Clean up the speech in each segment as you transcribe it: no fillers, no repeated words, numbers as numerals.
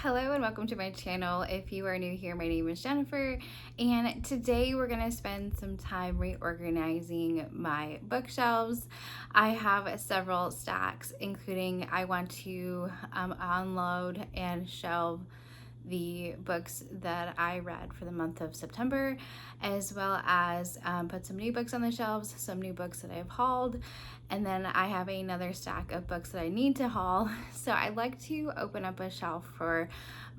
Hello and welcome to my channel. If you are new here, my name is Jennifer, and today we're going to spend some time reorganizing my bookshelves. I have several stacks, including I want to unload and shelve the books that I read for the month of September, as well as put some new books on the shelves, some new books that I've hauled, and then I have another stack of books that I need to haul. So I'd like to open up a shelf for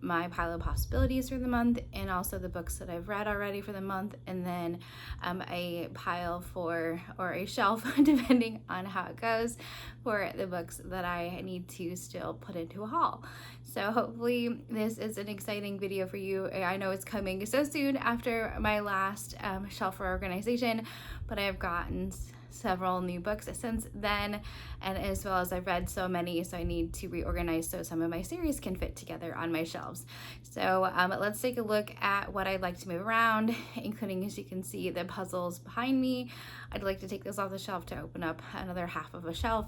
my pile of possibilities for the month, and also the books that I've read already for the month, and then a pile for, or a shelf depending on how it goes, for the books that I need to still put into a haul. So hopefully this is an exciting video for you. I know it's coming so soon after my last shelf reorganization, but I have gotten several new books since then, and as well as I've read so many, so I need to reorganize so some of my series can fit together on my shelves. So let's take a look at what I'd like to move around, including, as you can see, the puzzles behind me. I'd like to take this off the shelf to open up another half of a shelf,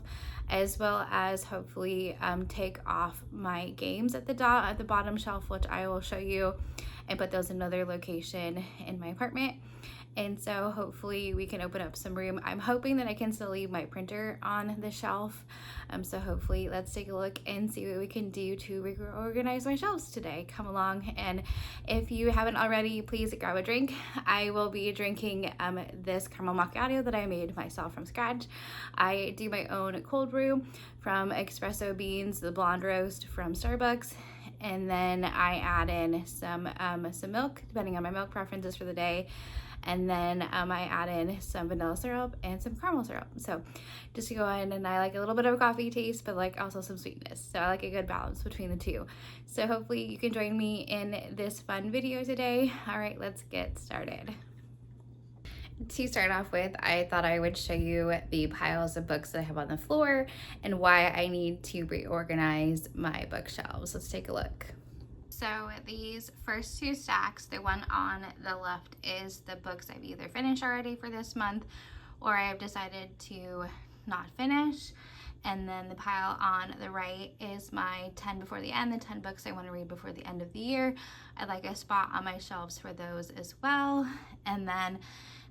as well as hopefully take off my games at the bottom shelf, which I will show you, and put those in another location in my apartment. And so hopefully we can open up some room. I'm hoping that I can still leave my printer on the shelf. So hopefully let's take a look and see what we can do to reorganize my shelves today. Come along, and if you haven't already, please grab a drink. I will be drinking this caramel macchiato that I made myself from scratch. I do my own cold brew from espresso beans, the blonde roast from Starbucks, and then I add in some milk, depending on my milk preferences for the day. And then I add in some vanilla syrup and some caramel syrup. So just to go in, and I like a little bit of a coffee taste, but like also some sweetness. So I like a good balance between the two. So hopefully you can join me in this fun video today. All right, let's get started. To start off with, I thought I would show you the piles of books that I have on the floor and why I need to reorganize my bookshelves. Let's take a look. So these first two stacks, the one on the left is the books I've either finished already for this month, or I have decided to not finish. And then the pile on the right is my 10 before the end, the 10 books I want to read before the end of the year. I'd like a spot on my shelves for those as well. And then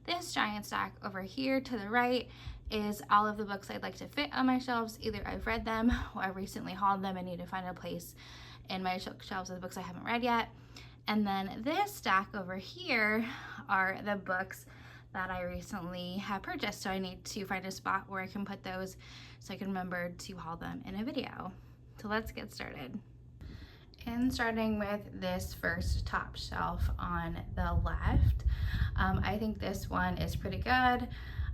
this giant stack over here to the right is all of the books I'd like to fit on my shelves. Either I've read them or I recently hauled them and need to find a place in my shelves of the books I haven't read yet. And then this stack over here are the books that I recently have purchased. So I need to find a spot where I can put those so I can remember to haul them in a video. So let's get started. And starting with this first top shelf on the left, I think this one is pretty good.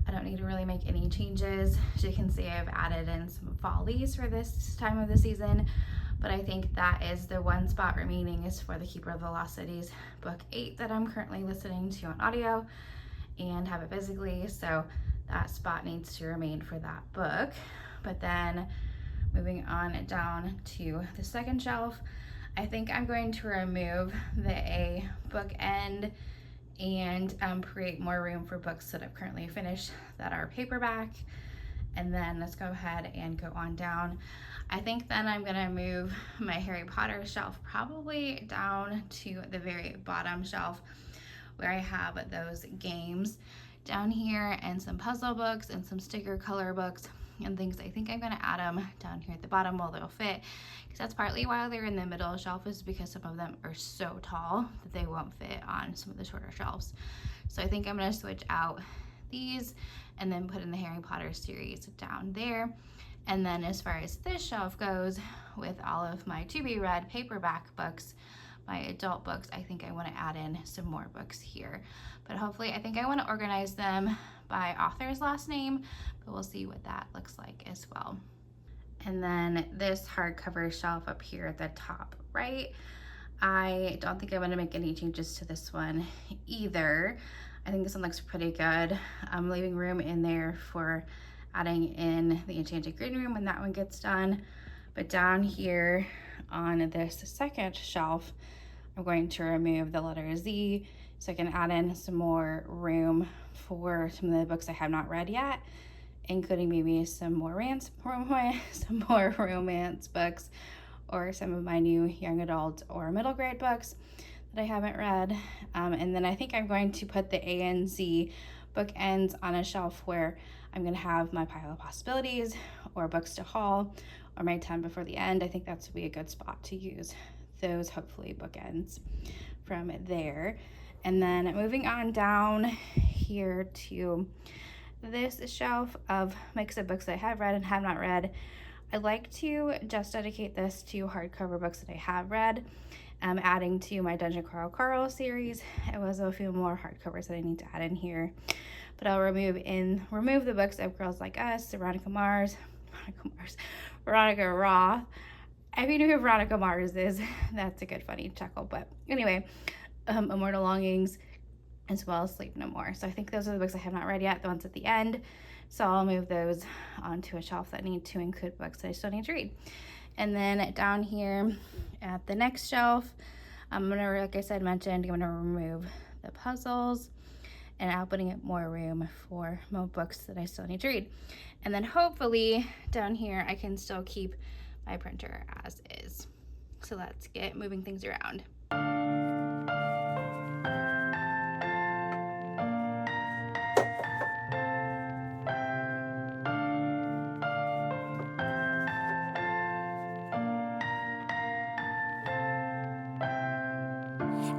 I don't need to really make any changes. As you can see, I've added in some fall leaves for this time of the season, but I think that is the one spot remaining is for the Keeper of the Lost Cities book 8 that I'm currently listening to on audio and have it physically, so that spot needs to remain for that book. But then moving on down to the second shelf, I think I'm going to remove the A bookend and create more room for books that I've currently finished that are paperback. And then let's go ahead and go on down. I think then I'm gonna move my Harry Potter shelf probably down to the very bottom shelf where I have those games down here and some puzzle books and some sticker color books and things. I think I'm gonna add them down here at the bottom while they'll fit, because that's partly why they're in the middle shelf, is because some of them are so tall that they won't fit on some of the shorter shelves. So I think I'm gonna switch out these and then put in the Harry Potter series down there. And then as far as this shelf goes, with all of my to be read paperback books, my adult books, I think I want to add in some more books here. But hopefully, I think I want to organize them by author's last name, but we'll see what that looks like as well. And then this hardcover shelf up here at the top right, I don't think I want to make any changes to this one either. I think this one looks pretty good. I'm leaving room in there for adding in the Enchanted Green Room when that one gets done. But down here on this second shelf, I'm going to remove the letter Z so I can add in some more room for some of the books I have not read yet, including maybe some more romance books or some of my new young adult or middle grade books that I haven't read. And then I think I'm going to put the A and Z bookends on a shelf where I'm going to have my pile of possibilities or books to haul or my 10 before the end. I think that's would be a good spot to use those, hopefully, bookends from there. And then moving on down here to this shelf of mix of books that I have read and have not read. I like to just dedicate this to hardcover books that I have read, adding to my Dungeon Crawl Carl series. It was a few more hardcovers that I need to add in here, but I'll remove the books of Girls Like Us, Veronica Roth. If you know who Veronica Mars is, that's a good funny chuckle. But anyway, Immortal Longings, as well as Sleep No More. So I think those are the books I have not read yet, the ones at the end. So I'll move those onto a shelf that need to include books that I still need to read. And then down here at the next shelf, I'm gonna, like I said, I'm gonna remove the puzzles and opening up more room for more books that I still need to read. And then hopefully down here I can still keep my printer as is. So let's get moving things around.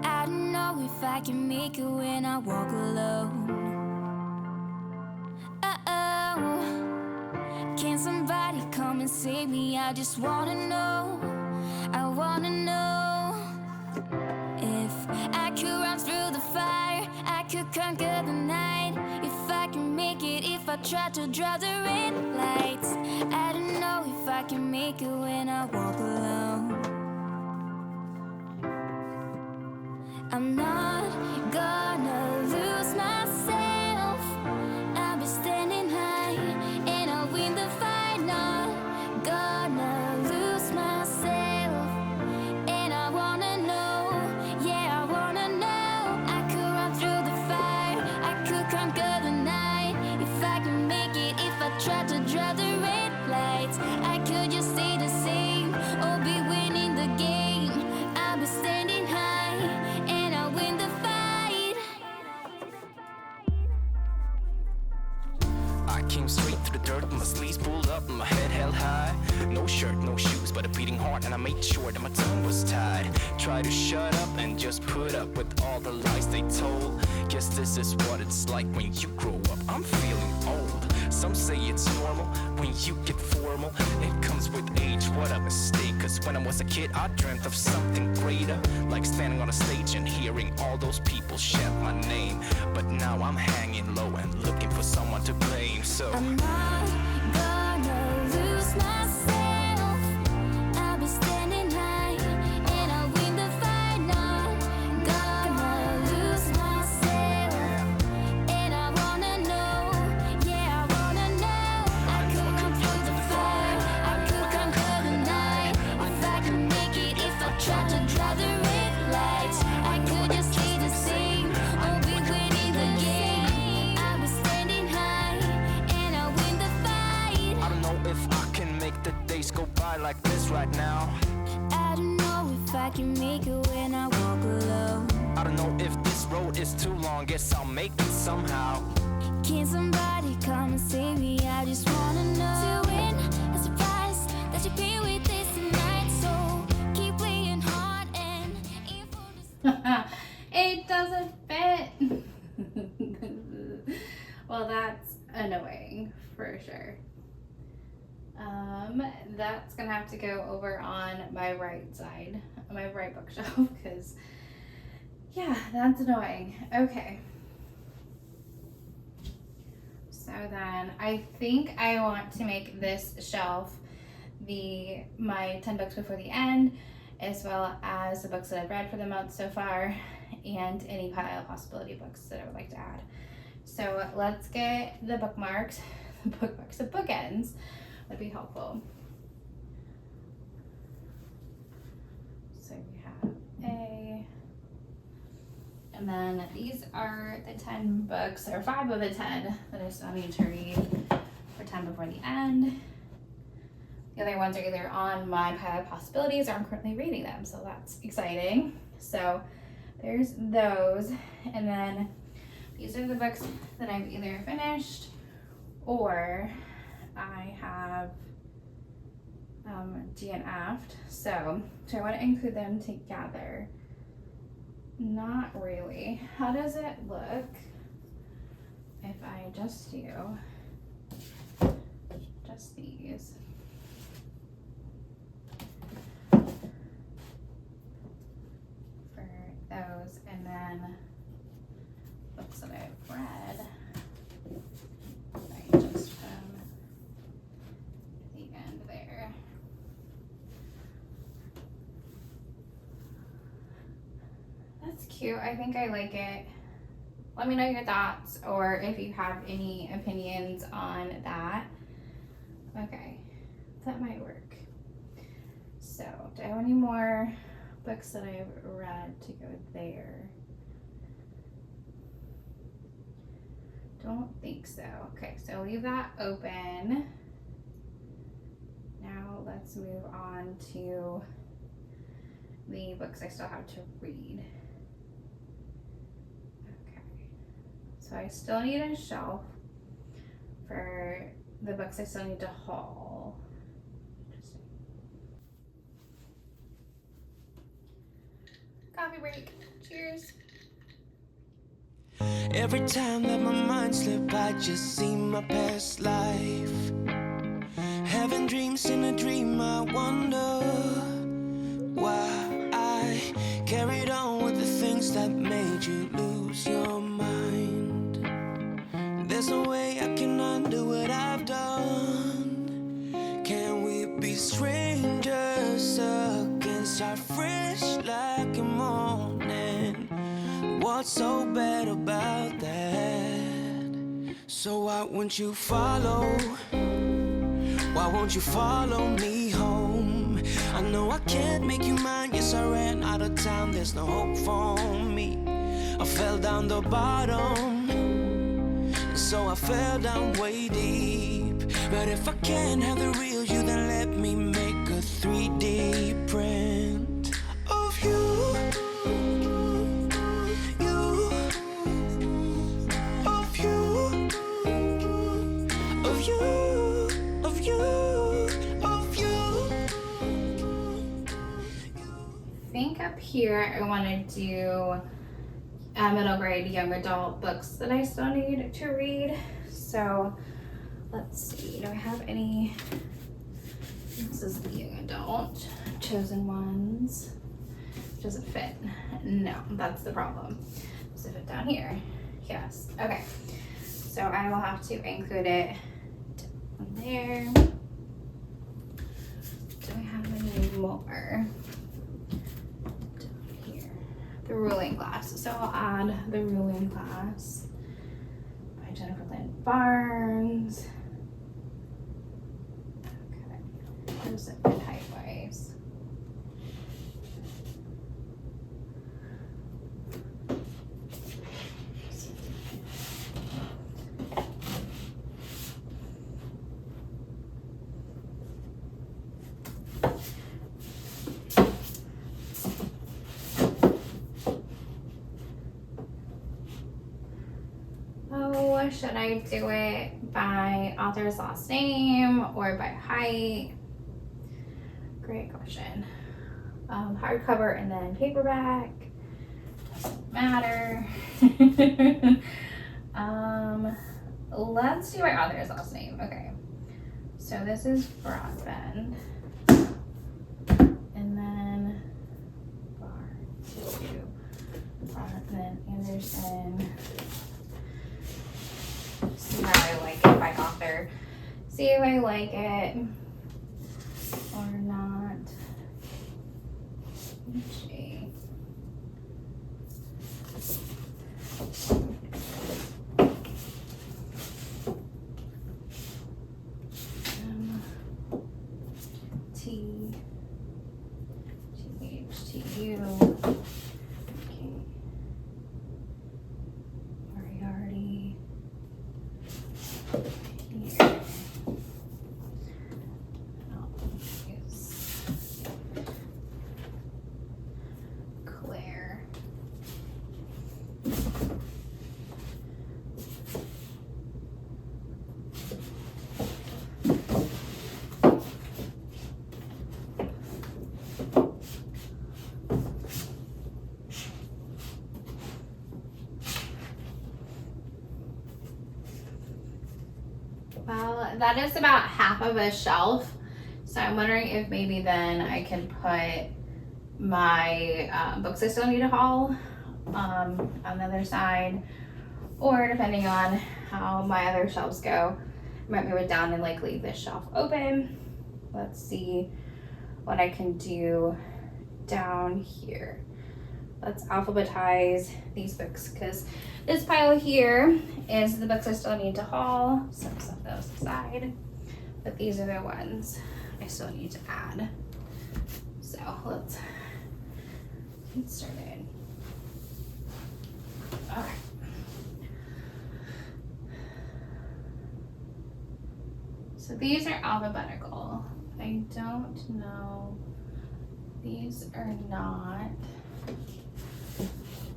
I don't know if I can make it when I walk alone. Can somebody come and save me? I just wanna know. I wanna know if I could run through the fire, I could conquer the night. If I can make it, if I try to draw the red lights. I don't know if I can make it when I walk alone. I'm not gonna lose myself. I'll be standing high and I'll win the fight. Not gonna lose myself. And I wanna know, yeah, I wanna know. I could run through the fire, I could conquer the night. If I can make it, if I try to draw the red lights. I could just stay the same or be winning the game. I'll be standing high and I'll win the fight. I came straight through the dirt, my sleeves pulled up, my head held high. No shirt, no shoes, but a beating heart, and I made sure that my tongue was tied. Try to shut up and just put up with all the lies they told. Guess this is what it's like when you grow up. I'm feeling old. Some say it's normal when you get formal. It comes with age, what a mistake. Cause when I was a kid, I dreamt of something greater, like standing on a stage and hearing all those people shout my name. But now I'm hanging low and looking for someone to blame. So I'm not gonna lose myself. I'll be standing high and I'll win the fight. Not gonna lose myself. And I wanna know, yeah, I wanna know. I could come through the fire, I could conquer the night. If I can make it, if I try to draw the red lights. I could just stay the same or be winning the game. I'll be standing high and I'll win the fight. I don't know if I can make the days go by like this right now. I don't know if I can make it when I walk alone. I don't know if this road is too long, guess I'll make it somehow. Can somebody come and save me? I just wanna know. To win a surprise that you pay with this tonight. So keep playing hard and aim for the It doesn't fit. Well, that's annoying for sure. That's gonna have to go over on my right side, my right bookshelf, because yeah, that's annoying. Okay. So then I think I want to make this shelf my 10 books before the end, as well as the books that I've read for the month so far, and any pile of possibility books that I would like to add. So let's get the bookmarks, the bookends would be helpful. So we have A, and then these are the 10 books, or 5 of the 10 that I still need to read for 10 before the end. The other ones are either on my pile of possibilities or I'm currently reading them, so that's exciting. So there's those, and then these are the books that I've either finished or I have DNF'd. So do I want to include them together? Not really. How does it look if I just do just these? For those, and then books that I've read, I just from the end there. That's cute. I think I like it. Let me know your thoughts, or if you have any opinions on that. Okay, that might work. So, do I have any more books that I've read to go there? Don't think so. Okay, so leave that open. Now let's move on to the books I still have to read. Okay, so I still need a shelf for the books I still need to haul. Interesting. Coffee break. Cheers. Every time that my mind slip, I just see my past life. Having dreams in a dream, I wonder why I carried on with the things that made you lose your mind. There's no way I can undo what I've done. Can we be strangers again, start fresh like a morning? What's so bad about that? So why won't you follow? Why won't you follow me home? I know I can't make you mine. Yes, I ran out of town. There's no hope for me. I fell down the bottom, so I fell down way deep. But if I can't have the real you, then let me make a 3D print of you. I think up here I want to do middle grade young adult books that I still need to read. So let's see, do I have any? This is the young adult chosen ones. Does it fit? No, that's the problem. Does it fit down here? Yes. Okay, so I will have to include it down there. Do I have any more? The Ruling Glass. So I'll add The Ruling Glass by Jennifer Lynn Barnes. Okay, there's it in height wise. Should I do it by author's last name or by height? Great question. Hardcover and then paperback. Doesn't matter. Let's do by author's last name. Okay. So this is Broadbent. And then Broadbent Anderson. See how I like it by author. See if I like it or not. G. T. THTU. Okay. Moriarty. Here. that is about half of a shelf. So I'm wondering if maybe then I can put my books I still need to haul on the other side, or depending on how my other shelves go, I might move it down and like leave this shelf open. Let's see what I can do down here. Let's alphabetize these books, because this pile here is the books I still need to haul. Some stuff those aside, but these are the ones I still need to add. So let's get started. Okay. So these are alphabetical. I don't know. These are not.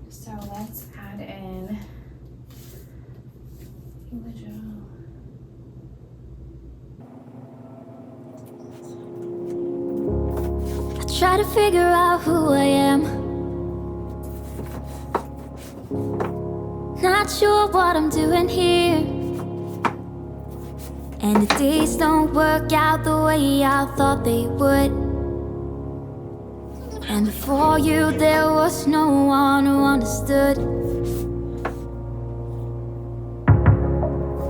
So let's add in individual. I try to figure out who I am. Not sure what I'm doing here. And the days don't work out the way I thought they would. And before you there was no one who understood.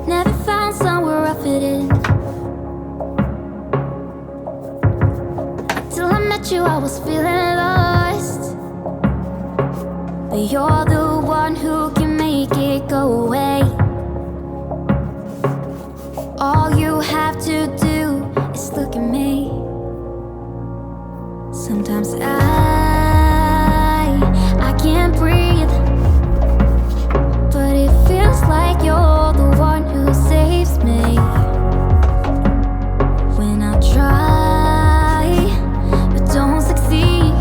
Never found somewhere I fit in. Until I met you I was feeling lost. But you're the one who can make it go away. All you have to do is look at me. Sometimes I can't breathe, but it feels like you're the one who saves me. When I try, but don't succeed.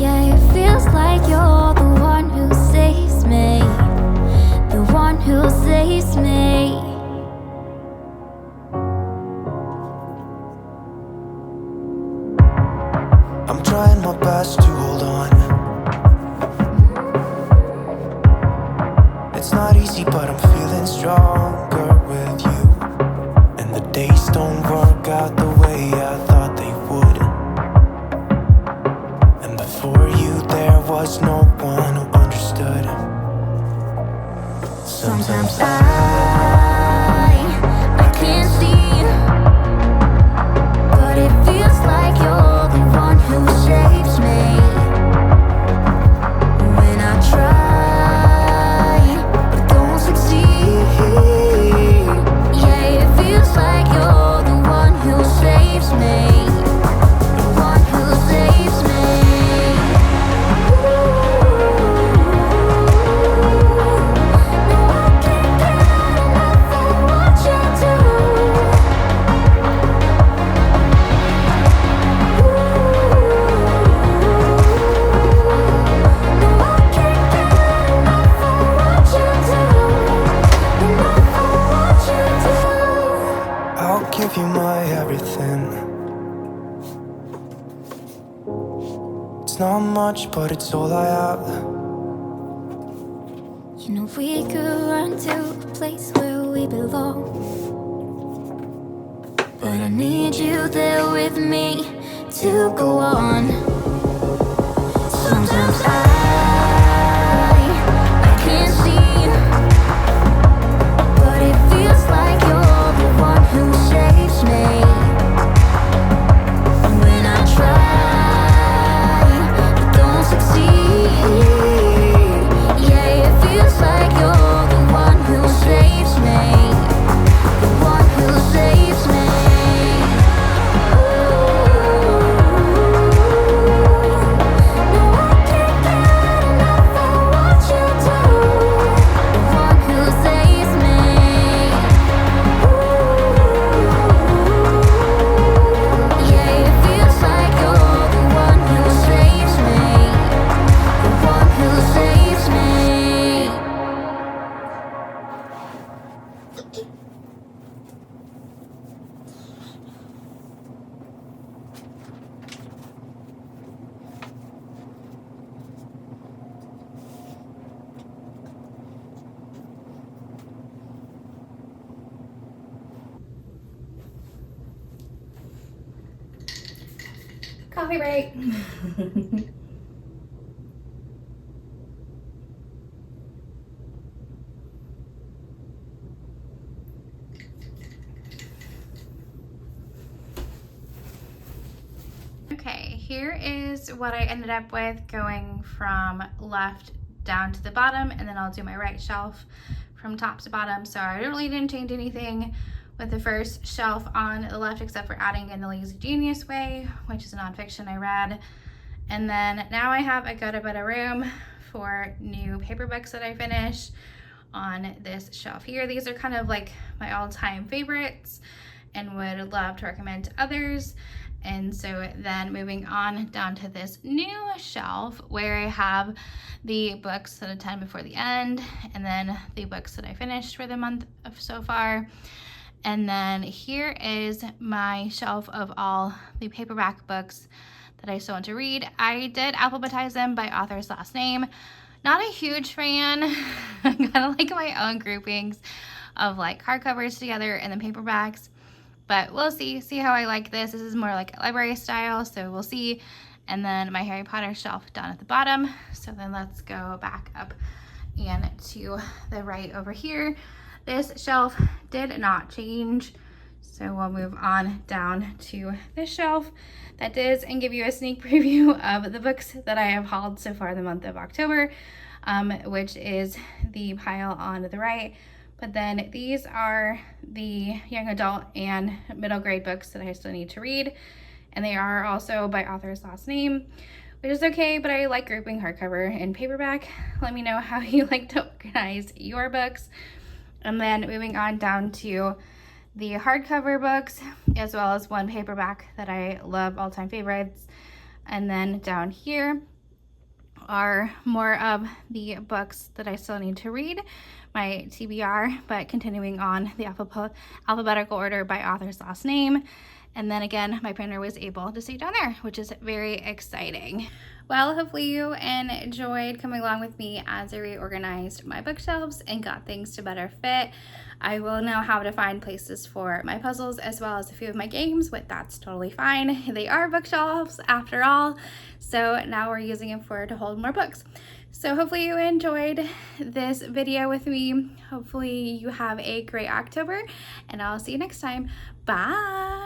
Yeah, it feels like you're the one who saves me. The one who saves me. I'm trying my best to hold on. It's not easy, but I'm feeling stronger with you. And the days don't work out the way I thought they would. And before you there was no one who understood. Sometimes I can't see, but it feels like you're the one who saves me. When I try, but don't succeed. Yeah, it feels like you're the one who saves me. The one who saves me. No, I can't get enough of what you do. No, I can't get enough of what you do. Enough of what you do. I'll give you my everything. It's not much, but it's all I have. You know we could run to a place where we belong, but I need you there with me to go on. Sometimes I can't see, but it feels like you're the one who saves me. When I try, but don't succeed. Yeah, it feels like you're the one who saves me. The one who saves me. Ooh. Coffee break. Okay, here is what I ended up with going from left down to the bottom, and then I'll do my right shelf from top to bottom. So I really didn't change anything with the first shelf on the left except for adding in The Lazy Genius Way, which is a nonfiction I read. And then now I have a good bit of room for new paper books that I finished on this shelf here. These are kind of like my all-time favorites and would love to recommend to others. And so then moving on down to this new shelf where I have the books that I attend before the end, and then the books that I finished for the month so far. And then here is my shelf of all the paperback books that I still want to read. I did alphabetize them by author's last name. Not a huge fan. I kind of like my own groupings of like hardcovers together and then paperbacks. But we'll see how I like this. This is more like a library style, so we'll see. And then my Harry Potter shelf down at the bottom. So then let's go back up and to the right over here. This shelf did not change. So we'll move on down to this shelf that does and give you a sneak preview of the books that I have hauled so far the month of October, which is the pile on the right. But then these are the young adult and middle grade books that I still need to read. And they are also by author's last name, which is okay, but I like grouping hardcover and paperback. Let me know how you like to organize your books. And then moving on down to the hardcover books, as well as one paperback that I love, all-time favorites. And then down here are more of the books that I still need to read, my TBR, but continuing on the alphabetical order by author's last name. And then again, my printer was able to stay down there, which is very exciting. Well, hopefully you enjoyed coming along with me as I reorganized my bookshelves and got things to better fit. I will know how to find places for my puzzles as well as a few of my games, but that's totally fine. They are bookshelves after all, so now we're using them to hold more books. So hopefully you enjoyed this video with me. Hopefully you have a great October, and I'll see you next time. Bye!